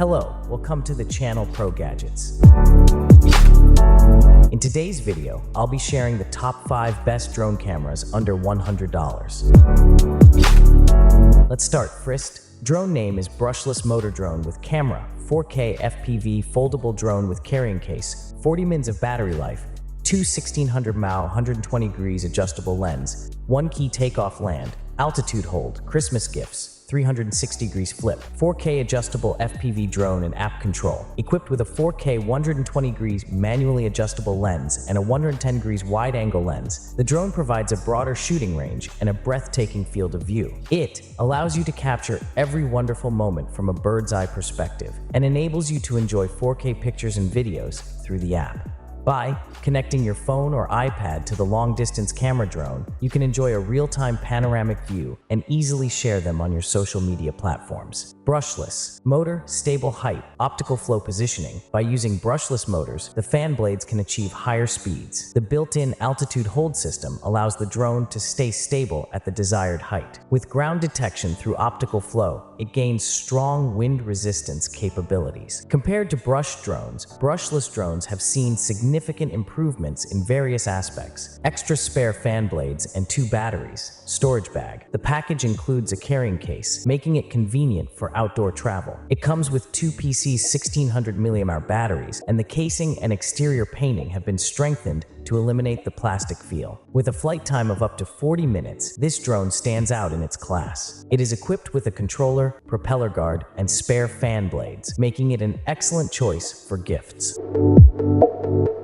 Hello, welcome to the channel Pro Gadgets. In today's video, I'll be sharing the top 5 best drone cameras under $100. Let's start. First, drone name is Brushless motor drone with camera, 4K FPV foldable drone with carrying case, 40 mins of battery life, 2 1600 mAh 120 degrees adjustable lens, 1 key takeoff land, altitude hold, Christmas gifts, 360 degrees flip, 4K adjustable FPV drone and app control, equipped with a 4K 120 degrees manually adjustable lens and a 110 degrees wide-angle lens. The drone provides a broader shooting range and a breathtaking field of view. It allows you to capture every wonderful moment from a bird's-eye perspective and enables you to enjoy 4K pictures and videos through the app. By connecting your phone or iPad to the long-distance camera drone, you can enjoy a real-time panoramic view and easily share them on your social media platforms. Brushless motor, stable height, optical flow positioning. By using brushless motors, the fan blades can achieve higher speeds. The built-in altitude hold system allows the drone to stay stable at the desired height. With ground detection through optical flow, it gains strong wind resistance capabilities. Compared to brush drones, brushless drones have seen significant improvements in various aspects. Extra spare fan blades and 2 batteries. Storage bag. The package includes a carrying case, making it convenient for outdoor travel. It comes with 2 PC 1600 mAh batteries, and the casing and exterior painting have been strengthened to eliminate the plastic feel. With a flight time of up to 40 minutes, this drone stands out in its class. It is equipped with a controller, propeller guard, and spare fan blades, making it an excellent choice for gifts.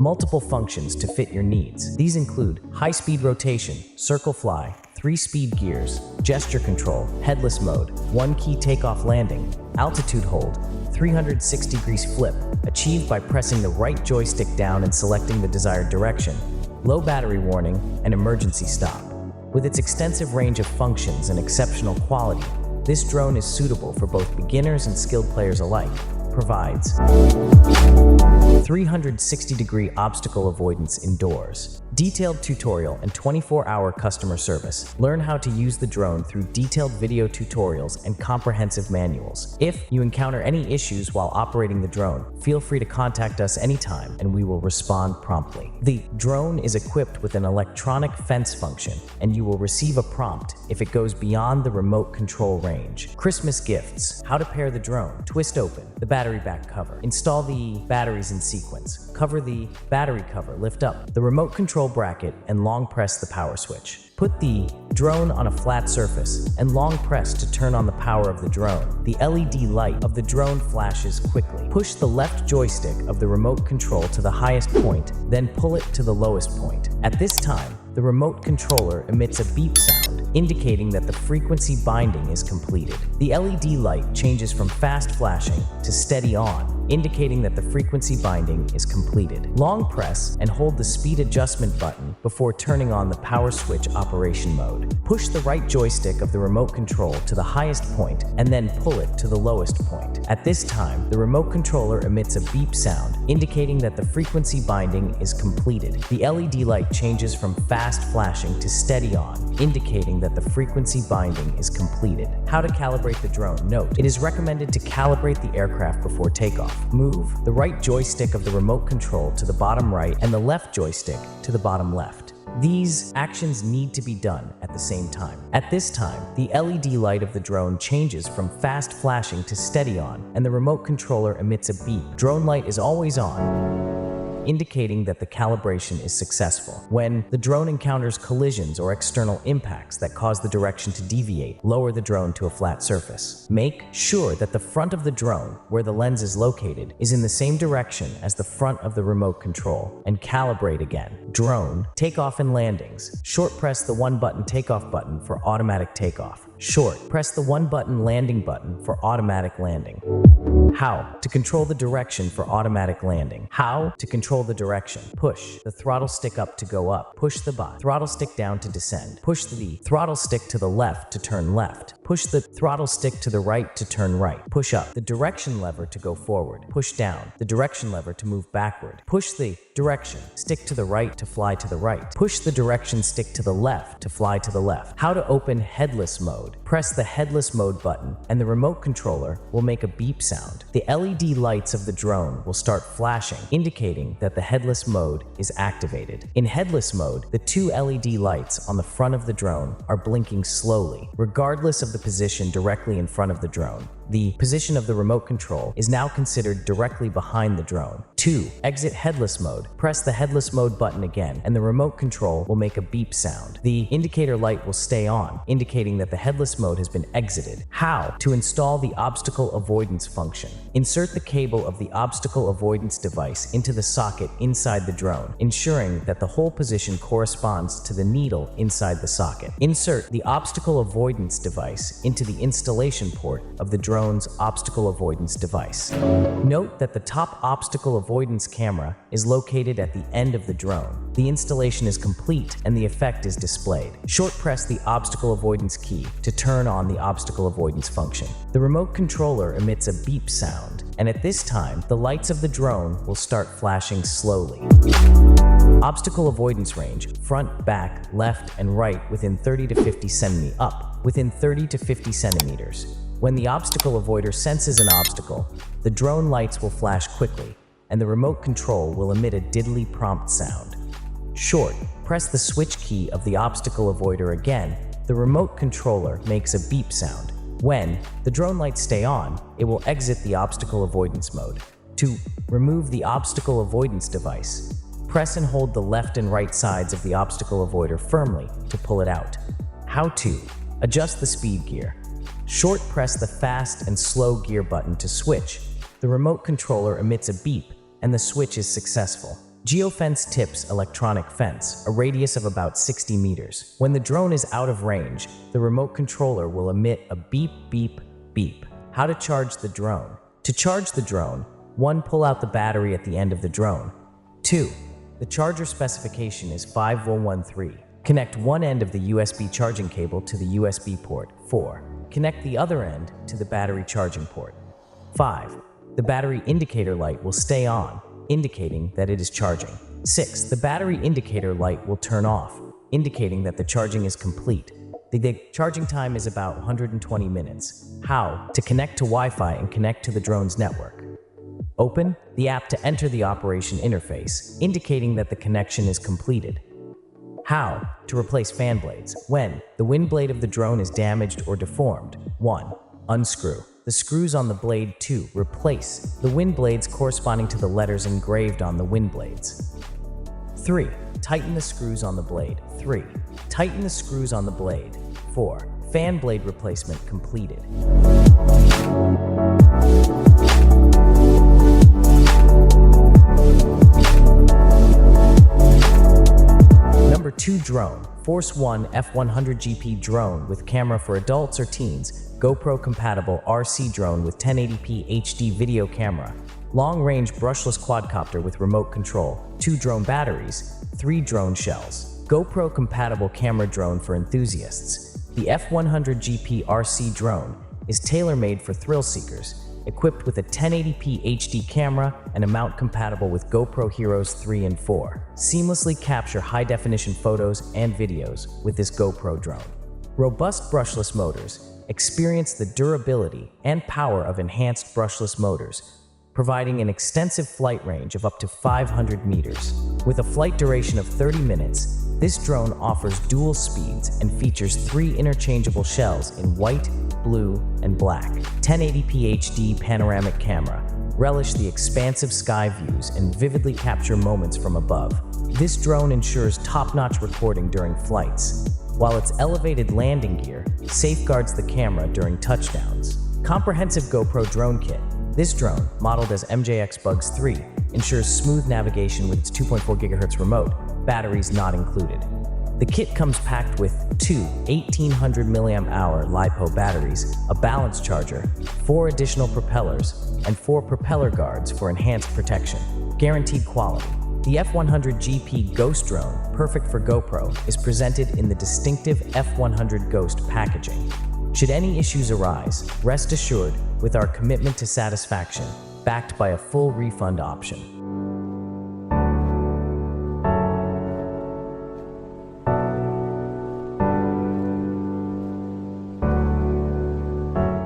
Multiple functions to fit your needs. These include high-speed rotation, circle fly, 3-speed gears, gesture control, headless mode, 1 key takeoff landing, altitude hold, 360 degrees flip, achieved by pressing the right joystick down and selecting the desired direction, low battery warning, and emergency stop. With its extensive range of functions and exceptional quality, this drone is suitable for both beginners and skilled players alike. Provides 360-degree obstacle avoidance indoors, detailed tutorial and 24-hour customer service. Learn how to use the drone through detailed video tutorials and comprehensive manuals. If you encounter any issues while operating the drone, feel free to contact us anytime and we will respond promptly. The drone is equipped with an electronic fence function, and you will receive a prompt if it goes beyond the remote control range. Christmas gifts. How to pair the drone. Twist open the battery back cover. Install the batteries in sequence. Cover the battery cover. Lift up the remote control bracket and long press the power switch. Put the drone on a flat surface and long press to turn on the power of the drone. The LED light of the drone flashes quickly. Push the left joystick of the remote control to the highest point, then pull it to the lowest point. At this time, the remote controller emits a beep sound, indicating that the frequency binding is completed. The LED light changes from fast flashing to steady on, indicating that the frequency binding is completed. Long press and hold the speed adjustment button before turning on the power switch operation mode. Push the right joystick of the remote control to the highest point and then pull it to the lowest point. At this time, the remote controller emits a beep sound, indicating that the frequency binding is completed. The LED light changes from fast flashing to steady on, indicating that the frequency binding is completed. How to calibrate the drone. Note: it is recommended to calibrate the aircraft before takeoff. Move the right joystick of the remote control to the bottom right and the left joystick to the bottom left. These actions need to be done at the same time. At this time, the LED light of the drone changes from fast flashing to steady on, and the remote controller emits a beep. Drone light is always on, indicating that the calibration is successful. When the drone encounters collisions or external impacts that cause the direction to deviate, lower the drone to a flat surface. Make sure that the front of the drone, where the lens is located, is in the same direction as the front of the remote control, and calibrate again. Drone takeoff and landings. Short press the 1-button takeoff button for automatic takeoff. Short press the 1-button landing button for automatic landing. How to control the direction for automatic landing. How to control the direction. Push the throttle stick up to go up. Push the throttle stick down to descend. Push the throttle stick to the left to turn left. Push the throttle stick to the right to turn right. Push up the direction lever to go forward. Push down the direction lever to move backward. Push the direction stick to the right to fly to the right. Push the direction stick to the left to fly to the left. How to open headless mode. Press the headless mode button and the remote controller will make a beep sound. The LED lights of the drone will start flashing, indicating that the headless mode is activated. In headless mode, the two LED lights on the front of the drone are blinking slowly, regardless of the position directly in front of the drone. The position of the remote control is now considered directly behind the drone. 2. Exit headless mode. Press the headless mode button again and the remote control will make a beep sound. The indicator light will stay on, indicating that the headless mode has been exited. How to install the obstacle avoidance function. Insert the cable of the obstacle avoidance device into the socket inside the drone, ensuring that the hole position corresponds to the needle inside the socket. Insert the obstacle avoidance device into the installation port of the drone's obstacle avoidance device. Note that the top obstacle avoidance camera is located at the end of the drone. The installation is complete and the effect is displayed. Short press the obstacle avoidance key to turn on the obstacle avoidance function. The remote controller emits a beep sound, and at this time, the lights of the drone will start flashing slowly. Obstacle avoidance range: front, back, left, and right within 30 to 50 centimeters, up within 30 to 50 centimeters. When the obstacle avoider senses an obstacle, the drone lights will flash quickly, and the remote control will emit a diddly prompt sound. Short, press the switch key of the obstacle avoider again, the remote controller makes a beep sound. When the drone lights stay on, it will exit the obstacle avoidance mode. To remove the obstacle avoidance device, press and hold the left and right sides of the obstacle avoider firmly to pull it out. How to adjust the speed gear. Short press the fast and slow gear button to switch. The remote controller emits a beep and the switch is successful. Geofence tips electronic fence, a radius of about 60 meters. When the drone is out of range, the remote controller will emit a beep, beep, beep. How to charge the drone. To charge the drone, 1. Pull out the battery at the end of the drone. 2. The charger specification is 5113. Connect one end of the USB charging cable to the USB port. 4. Connect the other end to the battery charging port. 5. The battery indicator light will stay on, indicating that it is charging. 6. The battery indicator light will turn off, indicating that the charging is complete. The charging time is about 120 minutes. How to connect to Wi-Fi and connect to the drone's network. Open the app to enter the operation interface, indicating that the connection is completed. How to replace fan blades. When the wind blade of the drone is damaged or deformed. 1. Unscrew the screws on the blade. 2. Replace the wind blades corresponding to the letters engraved on the wind blades. 3. Tighten the screws on the blade. 3. Tighten the screws on the blade. 4. Fan blade replacement completed. Number 2. Drone. Force 1 F100GP drone with camera for adults or teens. GoPro compatible RC drone with 1080p HD video camera. Long-range brushless quadcopter with remote control. 2 drone batteries. 3 drone shells. GoPro compatible camera drone for enthusiasts. The F100GP RC drone is tailor-made for thrill seekers, equipped with a 1080p HD camera and a mount compatible with GoPro Heroes 3 and 4. Seamlessly capture high-definition photos and videos with this GoPro drone. Robust brushless motors. Experience the durability and power of enhanced brushless motors, providing an extensive flight range of up to 500 meters. With a flight duration of 30 minutes, this drone offers dual speeds and features 3 interchangeable shells in white, blue, and black. 1080p HD panoramic camera. Relish the expansive sky views and vividly capture moments from above. This drone ensures top-notch recording during flights, while its elevated landing gear safeguards the camera during touchdowns. Comprehensive GoPro drone kit. This drone, modeled as MJX Bugs 3, ensures smooth navigation with its 2.4 GHz remote, batteries not included. The kit comes packed with 2 1800 mAh LiPo batteries, a balance charger, 4 additional propellers, and 4 propeller guards for enhanced protection. Guaranteed quality. The F100GP Ghost drone, perfect for GoPro, is presented in the distinctive F100 Ghost packaging. Should any issues arise, rest assured with our commitment to satisfaction, backed by a full refund option.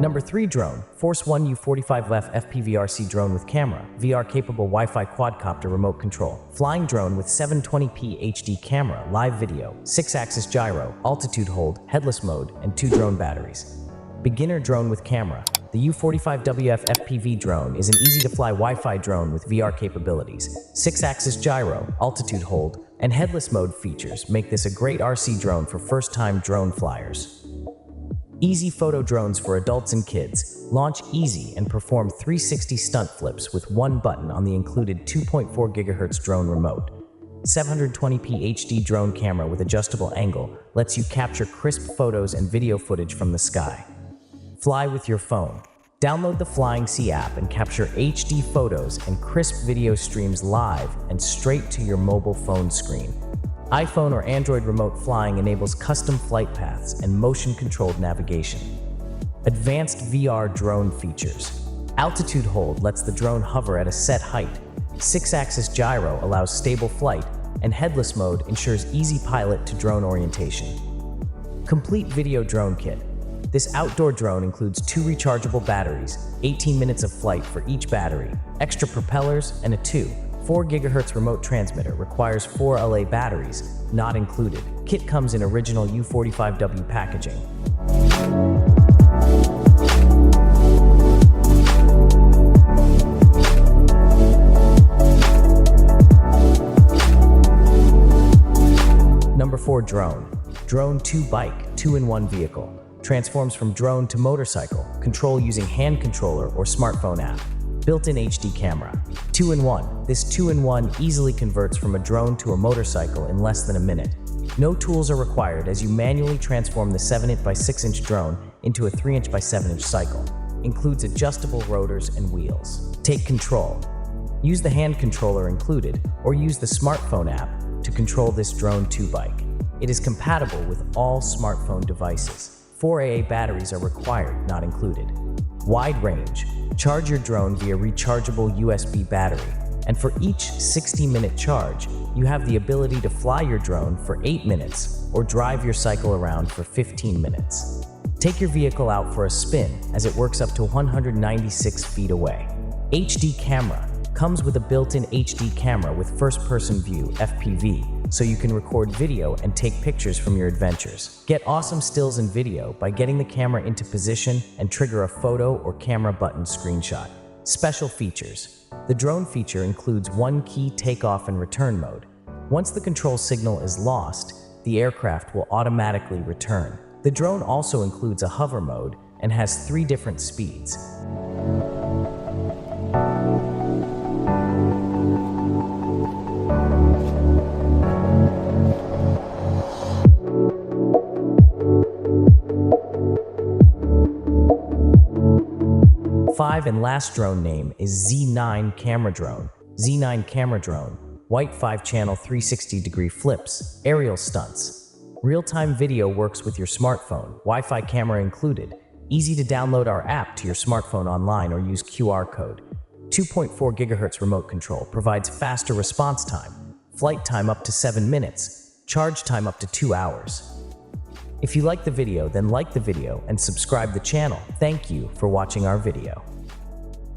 Number 3 drone, Force 1 U45F FPVRC drone with camera, VR-capable Wi-Fi quadcopter remote control, flying drone with 720p HD camera, live video, 6-axis gyro, altitude hold, headless mode, and 2 drone batteries. Beginner drone with camera. The U45WF FPV drone is an easy-to-fly Wi-Fi drone with VR capabilities. 6-axis gyro, altitude hold, and headless mode features make this a great RC drone for first-time drone flyers. Easy photo drones for adults and kids. Launch easy and perform 360 stunt flips with one button on the included 2.4 GHz drone remote. 720p HD drone camera with adjustable angle lets you capture crisp photos and video footage from the sky. Fly with your phone. Download the Flying C app and capture HD photos and crisp video streams live and straight to your mobile phone screen. iPhone or Android remote flying enables custom flight paths and motion-controlled navigation. Advanced VR drone features. Altitude hold lets the drone hover at a set height. 6-axis gyro allows stable flight, and headless mode ensures easy pilot to drone orientation. Complete video drone kit. This outdoor drone includes 2 rechargeable batteries, 18 minutes of flight for each battery, extra propellers, and a 4 GHz remote transmitter. Requires 4 LA batteries, not included. Kit comes in original U45W packaging. Number 4 drone. Drone 2 bike, 2-in-1 vehicle. Transforms from drone to motorcycle. Control using hand controller or smartphone app. Built-in HD camera. 2-in-1. This 2-in-1 easily converts from a drone to a motorcycle in less than a minute. No tools are required as you manually transform the 7" by 6" drone into a 3" by 7" cycle. Includes adjustable rotors and wheels. Take control. Use the hand controller included or use the smartphone app to control this drone 2 bike. It is compatible with all smartphone devices. 4 AA batteries are required, not included. Wide range. Charge your drone via rechargeable USB battery, and for each 60-minute charge, you have the ability to fly your drone for 8 minutes or drive your cycle around for 15 minutes. Take your vehicle out for a spin as it works up to 196 feet away. HD camera. Comes with a built-in HD camera with first-person view (FPV), so you can record video and take pictures from your adventures. Get awesome stills and video by getting the camera into position and trigger a photo or camera button screenshot. Special features. The drone feature includes 1-key takeoff and return mode. Once the control signal is lost, the aircraft will automatically return. The drone also includes a hover mode and has 3 different speeds. And last drone name is Z9 camera drone. Z9 camera drone. White 5-channel 360-degree flips. Aerial stunts. Real-time video works with your smartphone. Wi-Fi camera included. Easy to download our app to your smartphone online or use QR code. 2.4 GHz remote control provides faster response time. Flight time up to 7 minutes. Charge time up to 2 hours. If you like the video, then like the video and subscribe the channel. Thank you for watching our video.